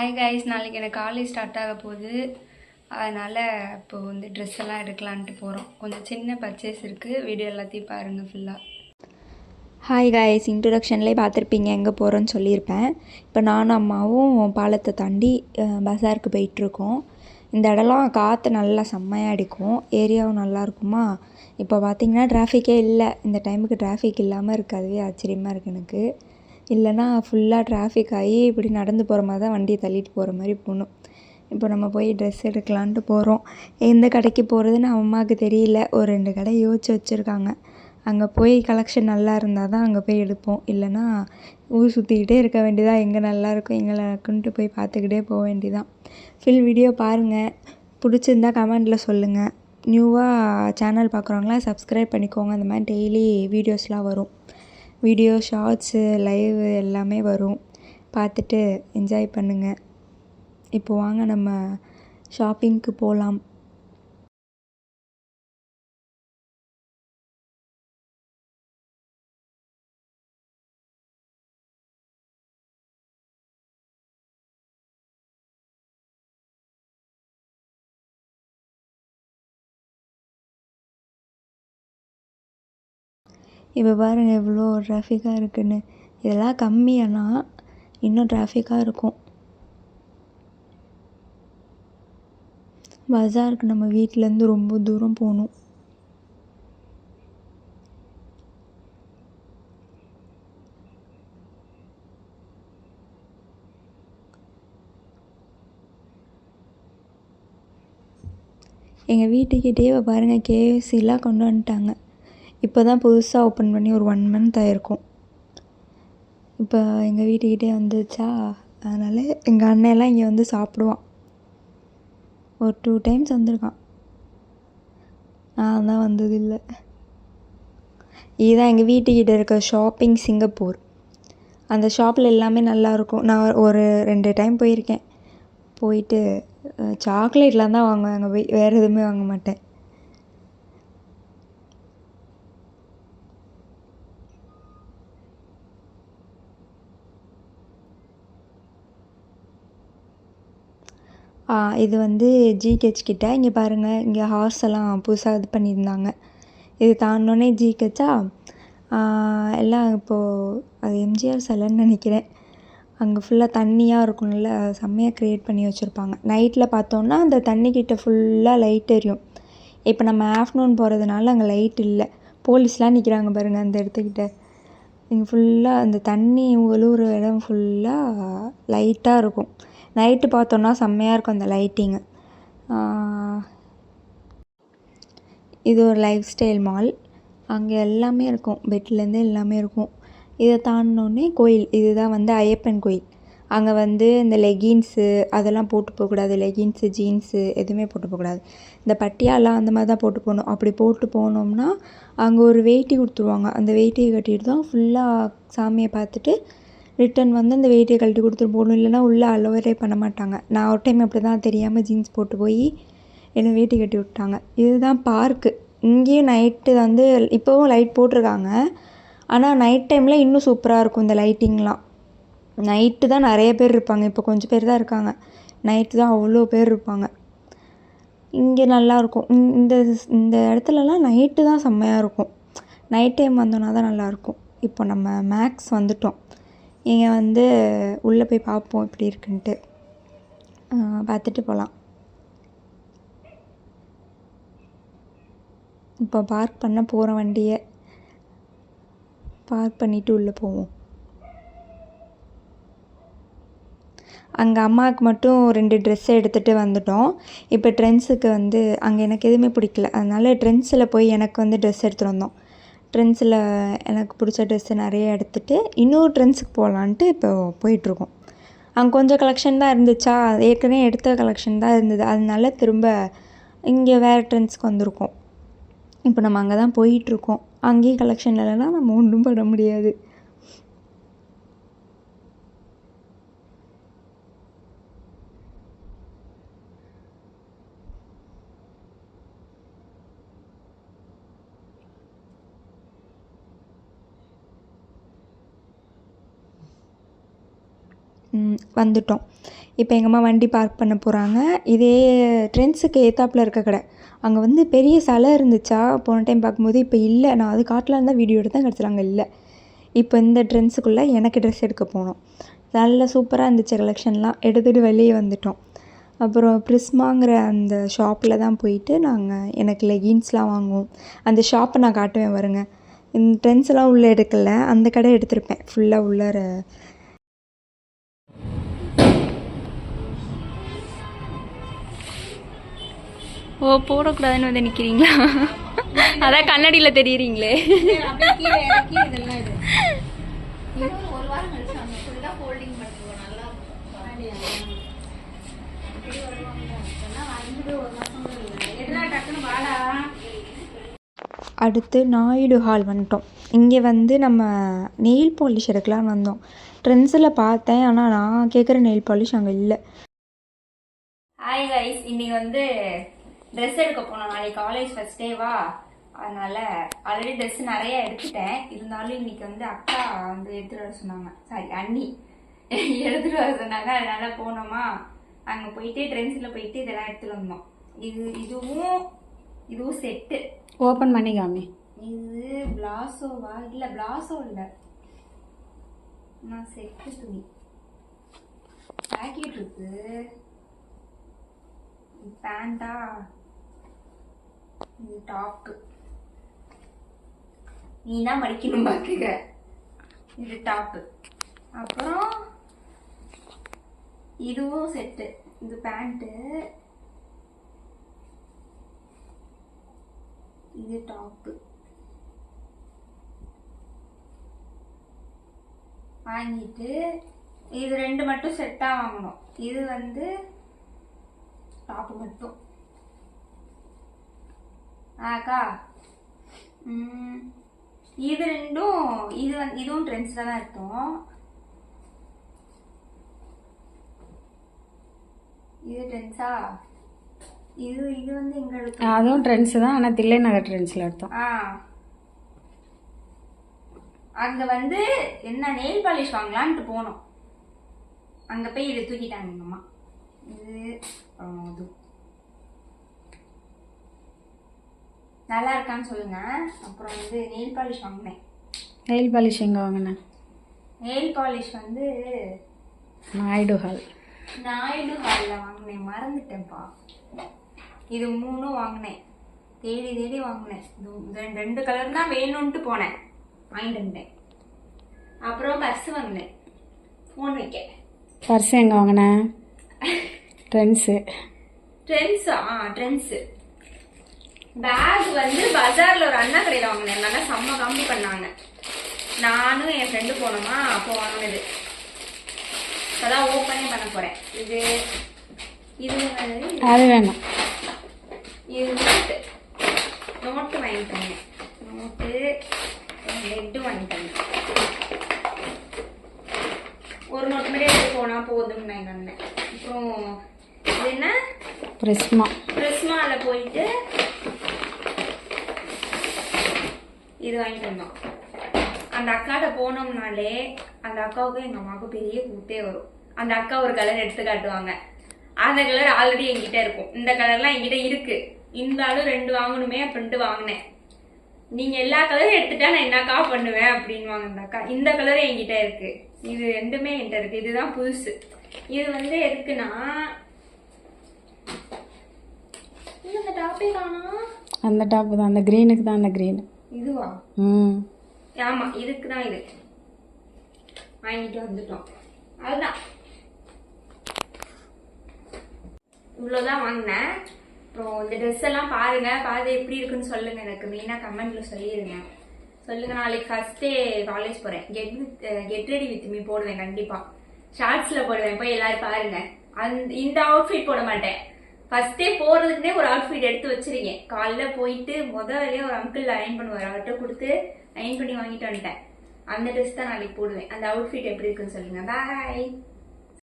Hi guys, நாளைக்கு எனக்கு college start ஆக போகுது. அதனால் இப்போ வந்து ட்ரெஸ் எல்லாம் எடுக்கலான்ட்டு போகிறோம். கொஞ்சம் சின்ன பர்ச்சேஸ் இருக்குது. வீடியோ எல்லாத்தையும் பாருங்கள் ஃபுல்லாக. ஹாய் காய்ஸ், இன்ட்ரடக்ஷன்லேயே பார்த்துருப்பீங்க எங்கே போகிறோன்னு சொல்லியிருப்பேன். இப்போ நானும் அம்மாவும் பாலத்தை தாண்டி பஸாருக்கு போயிட்டுருக்கோம். இந்த இடம்லாம் காற்று நல்லா செம்மையாக அடிக்கும், ஏரியாவும் நல்லா இருக்குமா. இப்போ பார்த்திங்கன்னா டிராஃபிக்கே இல்லை. இந்த டைமுக்கு டிராஃபிக் இல்லாமல் இருக்குது, அதுவே ஆச்சரியமாக இருக்குது எனக்கு. இல்லைனா ஃபுல்லாக டிராஃபிக் ஆகி இப்படி நடந்து போகிற மாதிரி தான் வண்டியை தள்ளிட்டு போகிற மாதிரி போகணும். இப்போ நம்ம போய் ட்ரெஸ் எடுக்கலான்ட்டு போகிறோம். எந்த கடைக்கு போகிறதுன்னு அம்மாவுக்கு தெரியல. ஒரு 2 கடை யோசிச்சு வச்சுருக்காங்க. அங்கே போய் கலெக்ஷன் நல்லா இருந்தால் தான் அங்கே போய் எடுப்போம். இல்லைனா ஊர் சுற்றிக்கிட்டே இருக்க வேண்டியதாக, எங்கே நல்லாயிருக்கும் எங்கே நல்லாயிருக்குன்ட்டு போய் பார்த்துக்கிட்டே போக வேண்டியதான். ஃபுல் வீடியோ பாருங்கள். பிடிச்சிருந்தா கமெண்டில் சொல்லுங்கள். நியூவாக சேனல் பார்க்குறவங்களாம் சப்ஸ்கிரைப் பண்ணிக்கோங்க. அந்த மாதிரி டெய்லி வீடியோஸ்லாம் வரும். வீடியோ, ஷார்ட்ஸு, லைவு எல்லாமே வரும். பார்த்துட்டு என்ஜாய் பண்ணுங்கள். இப்போ வாங்க நம்ம ஷாப்பிங்க்கு போகலாம். இப்போ பாருங்கள் எவ்வளோ டிராஃபிக்காக இருக்குதுன்னு. இதெல்லாம் கம்மியானா இன்னும் டிராஃபிக்காக இருக்கும். பஸாருக்கு நம்ம வீட்டிலேருந்து ரொம்ப தூரம் போகணும். எங்கள் வீட்டுக்கிட்டே பாருங்கள் கேஎஃப்சிலாம் கொண்டு வந்துட்டாங்க. இப்போ தான் புதுசாக ஓப்பன் பண்ணி ஒரு 1 மந்த் ஆகிருக்கும். இப்போ எங்கள் வீட்டுக்கிட்டே வந்துச்சா, அதனால் எங்கள் அண்ணெல்லாம் இங்கே வந்து சாப்பிடுவான். ஒரு 2 டைம்ஸ் வந்திருக்கான். நான் தான் வந்ததில்லை. இதுதான் எங்கள் வீட்டுக்கிட்ட இருக்க ஷாப்பிங் சிங்கப்பூர். அந்த ஷாப்பில் எல்லாமே நல்லாயிருக்கும். நான் ஒரு 2 டைம் போயிருக்கேன். போயிட்டு சாக்லேட்லாம் தான் வாங்குவேன் அங்கே போய், வேறு எதுவுமே வாங்க மாட்டேன். இது வந்து ஜிஹெச் கிட்ட. இங்கே பாருங்கள், இங்கே ஹார்ஸ் எல்லாம் புதுசாக இது பண்ணியிருந்தாங்க. இது தாண்டினோடனே ஜிஹெச்சா. எல்லாம் இப்போது அது எம்ஜிஆர் சிலைன்னு நினைக்கிறேன். அங்கே ஃபுல்லாக தண்ணியாக இருக்கும்ல, செம்மையாக க்ரியேட் பண்ணி வச்சுருப்பாங்க. நைட்டில் பார்த்தோன்னா அந்த தண்ணிக்கிட்ட ஃபுல்லாக லைட் எரியும். இப்போ நம்ம ஆஃப்டர்நூன் போகிறதுனால அங்கே லைட் இல்லை. போலீஸ்லாம் நிற்கிறாங்க பாருங்கள் அந்த இடத்துக்கிட்ட. இங்கே ஃபுல்லாக அந்த தண்ணி ஒழுகுற இடம் ஃபுல்லாக லைட்டாக இருக்கும். நைட்டு பார்த்தோன்னா செம்மையாக இருக்கும் அந்த லைட்டிங்கு. இது ஒரு லைஃப் ஸ்டைல் மால். அங்கே எல்லாமே இருக்கும், பெட்லேருந்து எல்லாமே இருக்கும். இதை தாண்டினோடனே கோயில். இதுதான் வந்து ஐயப்பன் கோயில். அங்கே வந்து இந்த லெகின்ஸு அதெல்லாம் போட்டு போகக்கூடாது. லெகின்ஸு, ஜீன்ஸு எதுவுமே போட்டு போகக்கூடாது. இந்த பட்டியாலாம் அந்த மாதிரி தான் போட்டு போகணும். அப்படி போட்டு போனோம்னா அங்கே ஒரு வேட்டி கொடுத்துருவாங்க. அந்த வேட்டியை கட்டிட்டு தான் ஃபுல்லாக சாமியை பார்த்துட்டு ரிட்டன் வந்து அந்த வேட்டியை கழட்டி கொடுத்துட்டு போகணும். இல்லைனா உள்ளே அலோவரே பண்ண மாட்டாங்க. நான் ஒரு டைம் அப்படி தான் தெரியாமல் ஜீன்ஸ் போட்டு போய் என்னை வேட்டி கட்டி விட்டாங்க. இதுதான் பார்க்கு. இங்கேயும் நைட்டு வந்து இப்போவும் லைட் போட்டிருக்காங்க. ஆனால் நைட் டைமில் இன்னும் சூப்பராக இருக்கும் இந்த லைட்டிங்லாம். நைட்டு தான் நிறைய பேர் இருப்பாங்க. இப்போ கொஞ்சம் பேர் தான் இருக்காங்க. நைட்டு தான் அவ்வளோ பேர் இருப்பாங்க. இங்கே நல்லாயிருக்கும். இந்த இந்த இடத்துலலாம் நைட்டு தான் செம்மையாக இருக்கும். நைட் டைம் வந்தோன்னா தான் நல்லாயிருக்கும். இப்போ நம்ம மேக்ஸ் வந்துட்டோம். இங்கே வந்து உள்ளே போய் பார்ப்போம் எப்படி இருக்குன்ட்டு. பார்த்துட்டு போகலாம். இப்போ பார்க் பண்ண போகிற வண்டியை பார்க் பண்ணிவிட்டு உள்ளே போவோம். அங்கே அம்மாவுக்கு மட்டும் 2 ட்ரெஸ்ஸை எடுத்துகிட்டு வந்துட்டோம். இப்போ ட்ரெண்ட்ஸுக்கு வந்து அங்கே எனக்கு எதுவுமே பிடிக்கல. அதனால் ட்ரெண்ட்ஸில் போய் எனக்கு வந்து ட்ரெஸ் எடுத்துகிட்டு வந்தோம். ட்ரெண்ட்ஸில் எனக்கு பிடிச்ச ட்ரெஸ்ஸு நிறைய எடுத்துகிட்டு இன்னொரு ட்ரெண்ட்ஸுக்கு போகலான்ட்டு இப்போ போயிட்டுருக்கோம். அங்கே கொஞ்சம் கலெக்ஷன் தான் இருந்துச்சா, ஏற்கனவே எடுத்த கலெக்ஷன் தான் இருந்தது. அதனால திரும்ப இங்கே வேறு ட்ரெண்ட்ஸ்க்கு வந்திருக்கோம். இப்போ நம்ம அங்கே தான் போயிட்டுருக்கோம். அங்கேயும் கலெக்ஷன் இல்லைன்னா நம்ம ஒன்றும் பண்ண முடியாது. வந்துட்டோம். இப்போ எங்கள் அம்மா வண்டி பார்க் பண்ண போகிறாங்க. இதே ட்ரெண்ட்ஸுக்கு ஏத்தாப்பில் இருக்க கடை. அங்கே வந்து பெரிய சிலை இருந்துச்சா போன டைம் பார்க்கும்போது, இப்போ இல்லை. நான் அது காட்டலான்னு தான் வீடியோ எடுத்தேன், கிடச்சில அங்கே இல்லை. இப்போ இந்த ட்ரெண்ட்ஸுக்குள்ளே எனக்கு ட்ரெஸ் எடுக்க போனோம். நல்ல சூப்பராக இருந்துச்சு கலெக்ஷன்லாம். எடுத்துகிட்டு வெளியே வந்துட்டோம். அப்புறம் ப்ரிஸ்மாங்கிற அந்த ஷாப்பில் தான் போயிட்டு எனக்கு லெகின்ஸ்லாம் வாங்குவோம். அந்த ஷாப்பை நான் காட்டுவேன் பாருங்க. இந்த ட்ரெண்ட்ஸ்லாம் உள்ளே எடுக்கலை, அந்த கடை எடுத்திருப்பேன் ஃபுல்லாக உள்ளார. ஓ, போடக்கூடாதுன்னு வந்து நிற்கிறீங்களா? அதான் கண்ணாடியில் தெரியுறீங்களே. அடுத்து நாயுடு ஹால் வந்துட்டோம். இங்கே வந்து நம்ம நெயில் பாலிஷ் எடுக்கலான்னு வந்தோம். ட்ரெண்ட்ஸில் பார்த்தேன், ஆனால் நான் கேட்குற நெயில் பாலிஷ் அங்கே இல்லை. ஹாய் கைஸ், இன்னைக்கு வந்து ட்ரெஸ் எடுக்க போனோம். நாளைக்கு காலேஜ் ஃபர்ஸ்ட் டேவா, அதனால ஆல்ரெடி ட்ரெஸ் நிறைய எடுத்துட்டேன். இருந்தாலும் இன்னைக்கு வந்து அக்கா வந்து எடுத்துட்டு வர சொன்னாங்க. சாரி, அண்ணி எடுத்துட்டு வர சொன்னாங்க. அதனால போனோமா, அங்கே போயிட்டு ட்ரெண்ட்ஸில் போயிட்டு இதெல்லாம் எடுத்துட்டு வந்தோம். இதுவும் செட்டு. ஓப்பன் பண்ணி காமி. இது பிளாசோவா? இல்லை பிளாசோ இல்லை, நான் செட்டு துணி. ஜாக்கெட் இருக்கு, பேண்டா, இது டாப்பு. நீ தான் மடிக்கணும் பாக்குற. இது டாப்பு. அப்புறம் இதுவும் செட்டு. இது பேண்ட்டு, இது டாப்பு. வாங்கிட்டு இது ரெண்டு மட்டும் செட்டா வாங்கணும். இது வந்து டாப்பு மட்டும். அக்கா இது ரெண்டும், இதுவும் ட்ரெண்ட்ஸ்ல தான் எடுத்தோம். இது ட்ரெண்ட்ஸா? இது வந்து எங்க எடுத்தோம்? அதுவும் ட்ரெண்ட்ஸ் தான், ஆனால் தில்லை நகர் ட்ரெண்ட்ஸில் எடுத்தோம். அங்க வந்து என்ன நெயில் பாலிஷ் வாங்கலான்ட்டு போனோம். அங்க போய் இதை தூக்கிட்டாங்க எங்க அம்மா. இது நல்லா இருக்கான்னு சொல்லுங்க. அப்புறம் வந்து நெயில் பாலிஷ் வாங்கினேன். நெயில் பாலிஷ் எங்கே வாங்கினேன்? நெயில் பாலிஷ் வந்து நாயுடு ஹால். நாயுடு ஹாலில் வாங்கினேன், மறந்துட்டேன்ப்பா. இது 3 வாங்கினேன், தேடி வாங்கினேன். இது 2 கலர் தான் வேணும்ன்ட்டு போனேன், வாங்கிட்டு வந்தேன். அப்புறம் பர்ஸ் வாங்கினேன், ஃபோன் வைக்க. பர்ஸ் எங்கே வாங்கினேன்? ட்ரெண்ட்ஸு. ட்ரெண்ட்ஸு. பேக் வந்து பஜாரில் ஒரு அண்ணா கடையில் வாங்கினேன். நல்லா செம்ம கம்மி பண்ணாங்க. நானும் என் ஃப்ரெண்டு போனோமா, அப்போ வாங்கினது. இப்போதான் ஓப்பனே பண்ண போகிறேன். இது அது வேணும். இது நோட்டு வாங்கிட்டேன். நோட்டு, லெட்டு வாங்கிட்டேன். ஒரு நோட்டு மாதிரி எடுத்து போனால் போதும்னு நான் நினைக்கிறேன். அப்புறம் இது என்ன? பிரிஸ்மாவில் போயிட்டு இது வாங்கிட்டு வந்தோம். அந்த அக்காட்ட போனோம்னாலே அந்த அக்காவுக்கும் எங்கள் அம்மாவுக்கும் பெரிய கூட்டே வரும். அந்த அக்கா ஒரு கலர் எடுத்து காட்டுவாங்க. அந்த கலர் ஆல்ரெடி என்கிட்ட இருக்கும். இந்த கலர்லாம் என்கிட்ட இருக்கு, இருந்தாலும் 2 வாங்கணுமே அப்படின்ட்டு வாங்கினேன். நீங்க எல்லா கலரும் எடுத்துட்டா நான் என்னக்கா பண்ணுவேன் அப்படின்னு வாங்க. அந்த அக்கா இந்த கலரும் என்கிட்ட இருக்கு, இது 2மே என்கிட்ட இருக்கு, இதுதான் புதுசு. இது வந்து எதுக்குன்னா, இந்த டாப்பே காணோம். அந்த டாப்பு தான், அந்த கிரீனுக்கு தான். அந்த கிரீன் இதுவா? ஆமா, இதுக்கு தான். இது வாங்கிட்டு வந்துட்டோம். அதுதான், இவ்வளோதான் வாங்கினேன். அப்புறம் இந்த ட்ரெஸ் எல்லாம் பாருங்க, பார்த்து எப்படி இருக்குன்னு சொல்லுங்க. எனக்கு மெயினாக கமெண்ட்ல சொல்லிடுங்க. சொல்லுங்க. நாளைக்கு ஃபர்ஸ்ட் டே காலேஜ் போறேன். கெட் ரெடி வித் மீ போடுவேன் கண்டிப்பா. ஷார்ட்ஸ்ல போடுவேன், போய் எல்லாரும் பாருங்க. இந்த அவுட்ஃபிட் போட மாட்டேன். ஃபர்ஸ்ட் டே போறதுக்குன்னே ஒரு அவுட்ஃபிட் எடுத்து வச்சிருக்கேன். காலைல போயிட்டு முதல்ல ஒரு அங்கிள் அயன் பண்ணுவார், அவர்கிட்ட கொடுத்து அயன் பண்ணி வாங்கிட்டு வந்துட்டேன். அந்த ட்ரெஸ் தான் நாளைக்கு போடுவேன். அந்த அவுட்ஃபிட் எப்படி இருக்குன்னு சொல்லுங்க. பாய்.